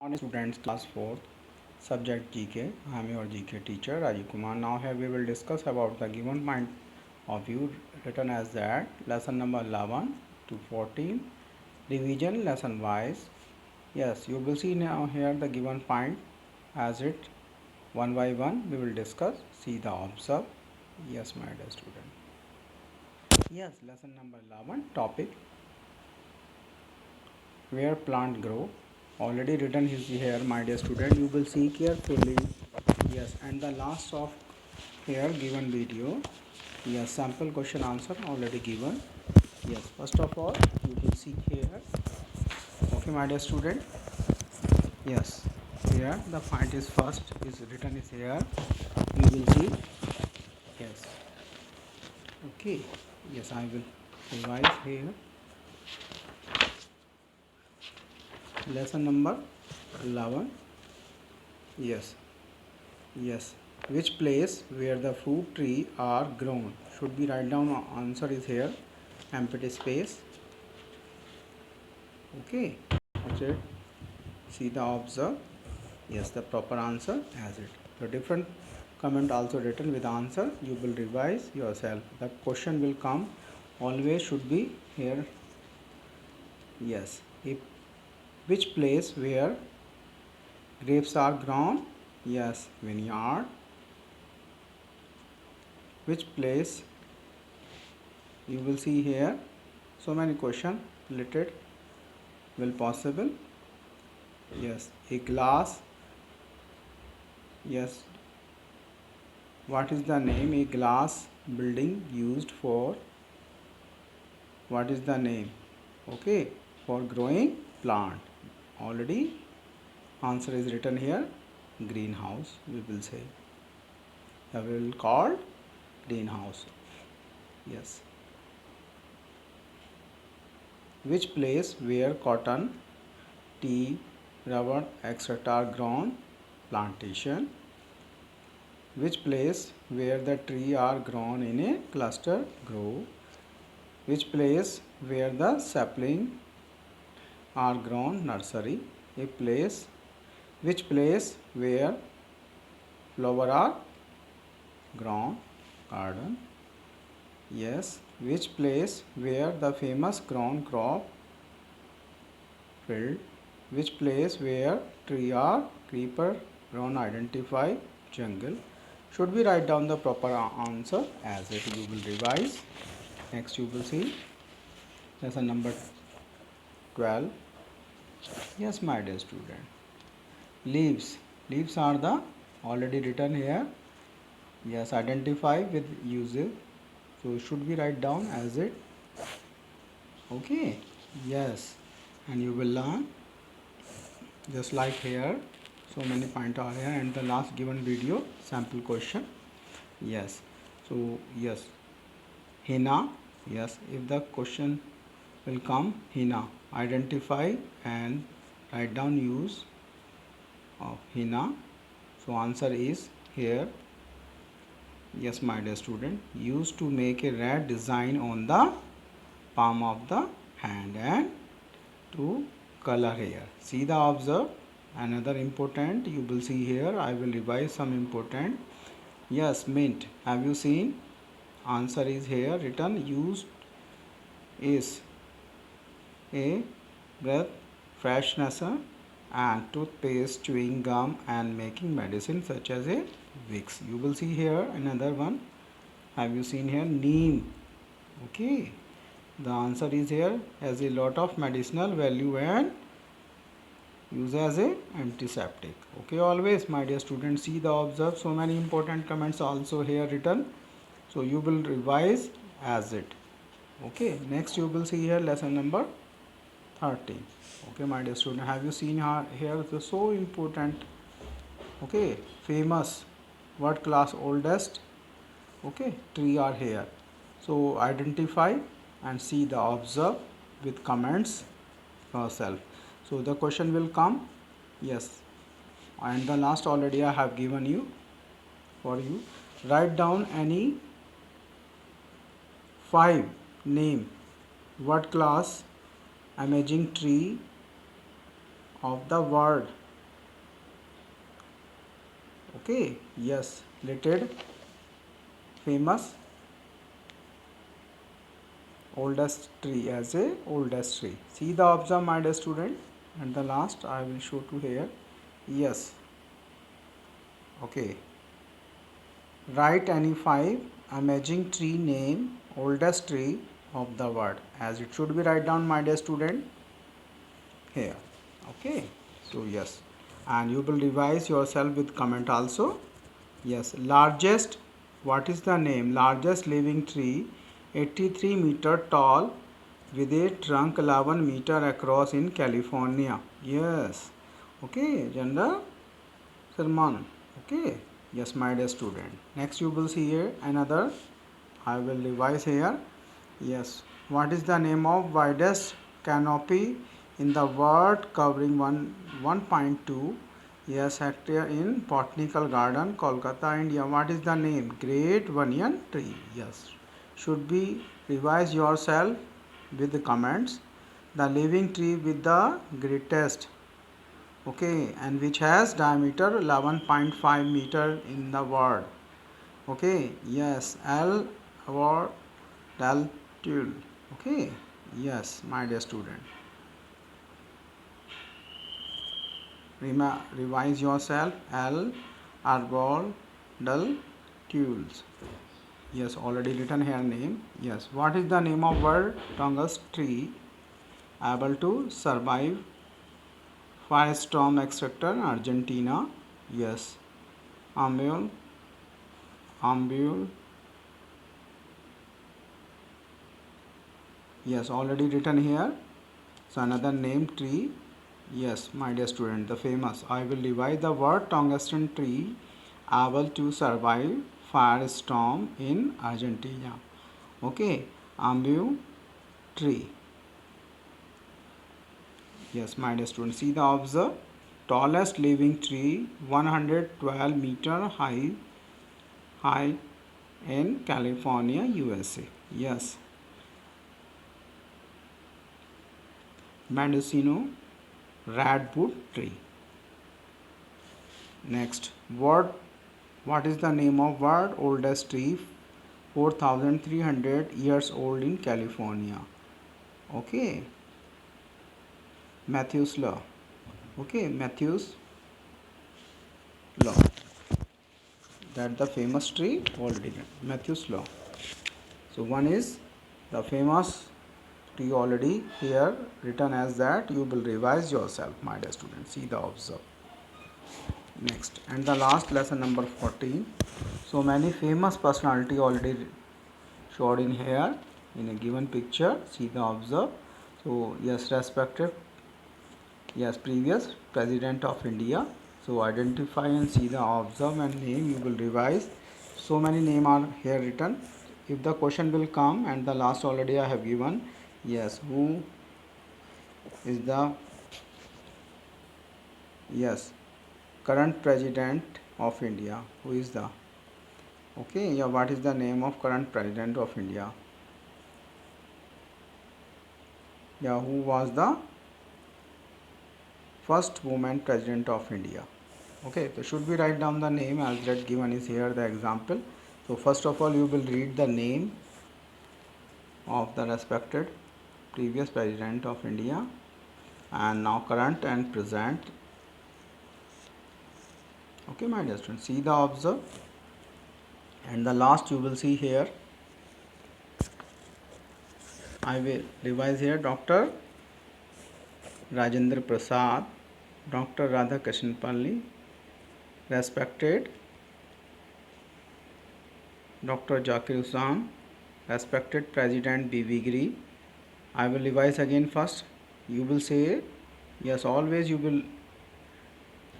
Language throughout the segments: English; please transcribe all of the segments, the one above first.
Morning students, class 4th, subject GK. I am your GK teacher Rajiv Kumar. Now here we will discuss about the given point of view written as that lesson number 11 to 14 revision lesson wise. Yes, you will see now here the given point as it one by one we will discuss. See the observe. Yes, my dear student. Yes, lesson number 11 topic where plant grow already written is here, my dear student. You will see carefully. Yes, and the last of here given video. Yes, sample question answer already given. Yes, first of all you will see here. Okay, my dear student. Yes, here the point is first is written is here. You will see. Yes. Okay. Yes, I will revise here. Lesson number 11. Yes. Yes. Which place where the fruit tree are grown? Should be write down answer is here. Empty space. Okay. Okay. See the observe. Yes, the proper answer as it. The different comment also written with answer. You will revise yourself. The question will come. Always should be here. Yes. If which place where grapes are grown? Yes, vineyard. Which place? You will see here so many questions related will possible. Yes, a glass. Yes, what is the name? A glass building used for what is the name? Okay, for growing plant. Already answer is written here. Greenhouse we will say. We will call greenhouse. Yes. Which place where cotton, tea, rubber, etc. are grown? Plantation. Which place where the tree are grown in a cluster? Grove. Which place where the sapling are grown? Nursery. A place. Which place where flower are grown? Garden. Yes. Which place where the famous grown crop? Field. Which place where tree are creeper grown? Identify. Jungle. Should we write down the proper answer as it you will revise. Next you will see lesson number 12. Yes, my dear student. Leaves. Leaves are the already written here. Yes, identify with usage. So should we write down as it? Okay. Yes. And you will learn just like here. So many points are here and the last given video sample question. Yes. So yes. Henna. Yes. If the question will come, henna. Identify and write down use of henna. So answer is here. Yes, my dear student. Used to make a red design on the palm of the hand and to color here. See the observe. Another important you will see here. I will revise some important. Yes, mint. Have you seen? Answer is here written. Used is a breath freshener and toothpaste, chewing gum and making medicine such as a Vicks. You will see here another one. Have you seen here? Neem. Okay. The answer is here has a lot of medicinal value and use as a antiseptic. Okay, always my dear students see the observe so many important comments also here written. So you will revise as it. Okay, next you will see here lesson number 13. Okay, my dear student, have you seen here the so important? Okay, famous what class oldest? Okay, tree are here. So identify and see the observe with comments yourself. So the question will come. Yes, and the last already I have given you for you. Write down any 5 name what class amazing tree of the world. Okay, yes, related famous oldest tree as a oldest tree. See the observe, my dear student, and the last I will show to here. Yes, okay. Write any five amazing tree name, oldest tree of the world, as it should be write down, my dear student, here. Okay, so yes, and you will revise yourself with comment also. Yes, largest, what is the name? Largest living tree, 83-meter tall with a trunk 11-meter across in California. Yes, okay, Janda Salman. Okay, yes, my dear student. Next, you will see here another. I will revise here. Yes, what is the name of widest canopy in the world covering 1.2 yes hectare in Botanical Garden, Kolkata, India? What is the name? Great Banyan tree. Yes, should be revise yourself with the comments. The living tree with the greatest, okay, and which has diameter 11.5 meter in the world. Okay, yes, L or altitude. Okay, yes, my dear student, revise yourself. L arbor tules. Yes, already written here name. Yes, what is the name of world longest tree able to survive firestorm etc. Argentina? Yes, Ambule, Ambule. Yes, already written here. So another name tree. Yes, my dear student, the famous. I will revise the word tungsten tree able to survive firestorm in Argentina. Okay, Ambu tree. Yes, my dear student. See the observe. Tallest living tree, 112-meter high in California, USA. Yes, Mendocino redwood tree. Next, what is the name of world oldest tree? 4,300 years old in California. Okay, Matthew's law. Okay, Matthew's law. That the famous tree already Matthew's law. So one is the famous tree already here written as that. You will revise yourself, my dear students. See the observe. Next and the last lesson number 14. So many famous personality already showed in here in a given picture. See the observe. So yes, respected, yes, previous president of India. So identify and see the observe and name. You will revise. So many name are here written. If the question will come and the last already I have given. Yes, who is the, yes, current president of India? Who is the, okay, yeah, what is the name of current president of India? Yeah, who was the first woman president of India? Okay, so should we write down the name as that given is here the example. So first of all you will read the name of the respected previous president of India and now current and present. Okay, my dear students, see the observe and the last you will see here. I will revise here Dr. Rajendra Prasad, Dr. Radhakrishnan Palli, respected Dr. Zakir Hussain, respected President B.V. Giri. I will revise again first. You will say, yes, always you will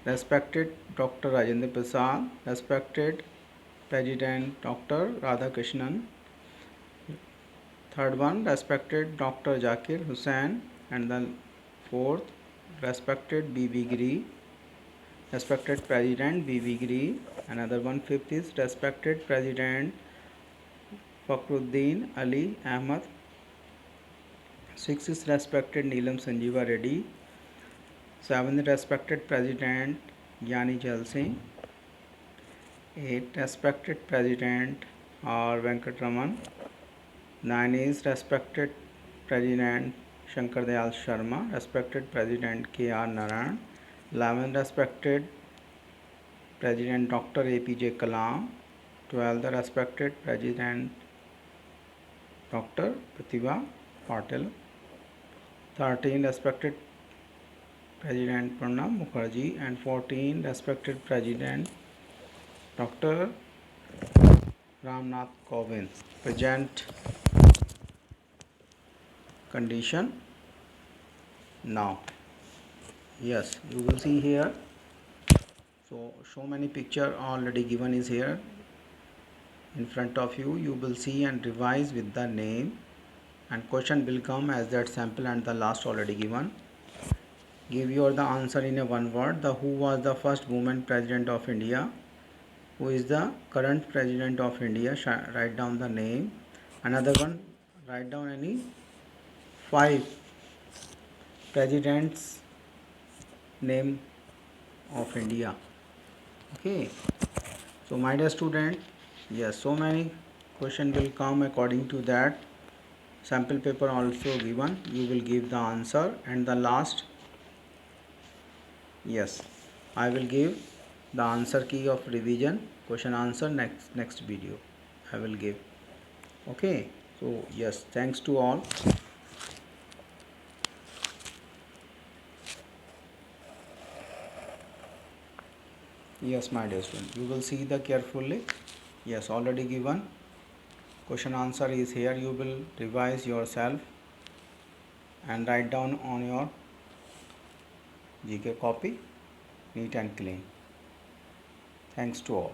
respected Dr. Rajendra Prasad, respected President Dr. Radhakrishnan. Third one, respected Dr. Zakir Hussain. And then fourth, respected B.B. Giri, respected President B.B. Giri. Another one, fifth is respected President Fakhruddin Ali Ahmad. Sixth is respected Neelam Sanjeeva Reddy. Seventh, respected President Gyani Jail Singh. 8. Respected President R. Venkatraman. 9 is Respected President Shankar Dayal Sharma. Respected President K.R. Narayan. 11. Respected President Dr. APJ Kalam. 12. The respected President Dr. Pratibha Patil. 13. Respected President Pranab Mukherjee. And 14. Respected President Dr. Ramnath Kovind. Present condition now. Yes, you will see here. So many picture already given is here in front of you. You will see and revise with the name, and question will come as that sample and the last already given. Give your the answer in a one word. The who was the first woman president of India? Who is the current president of India? Write down the name. Another one, write down any 5 presidents name of India. Okay. So my dear student, yes, so many question will come according to that. Sample paper also given. You will give the answer, and the last, yes, I will give the answer key of revision question answer next video I will give. Okay. So yes, thanks to all. Yes, my dear student, you will see the carefully. Yes, already given question answer is here. You will revise yourself and write down on your GK copy, neat and clean. Thanks to all.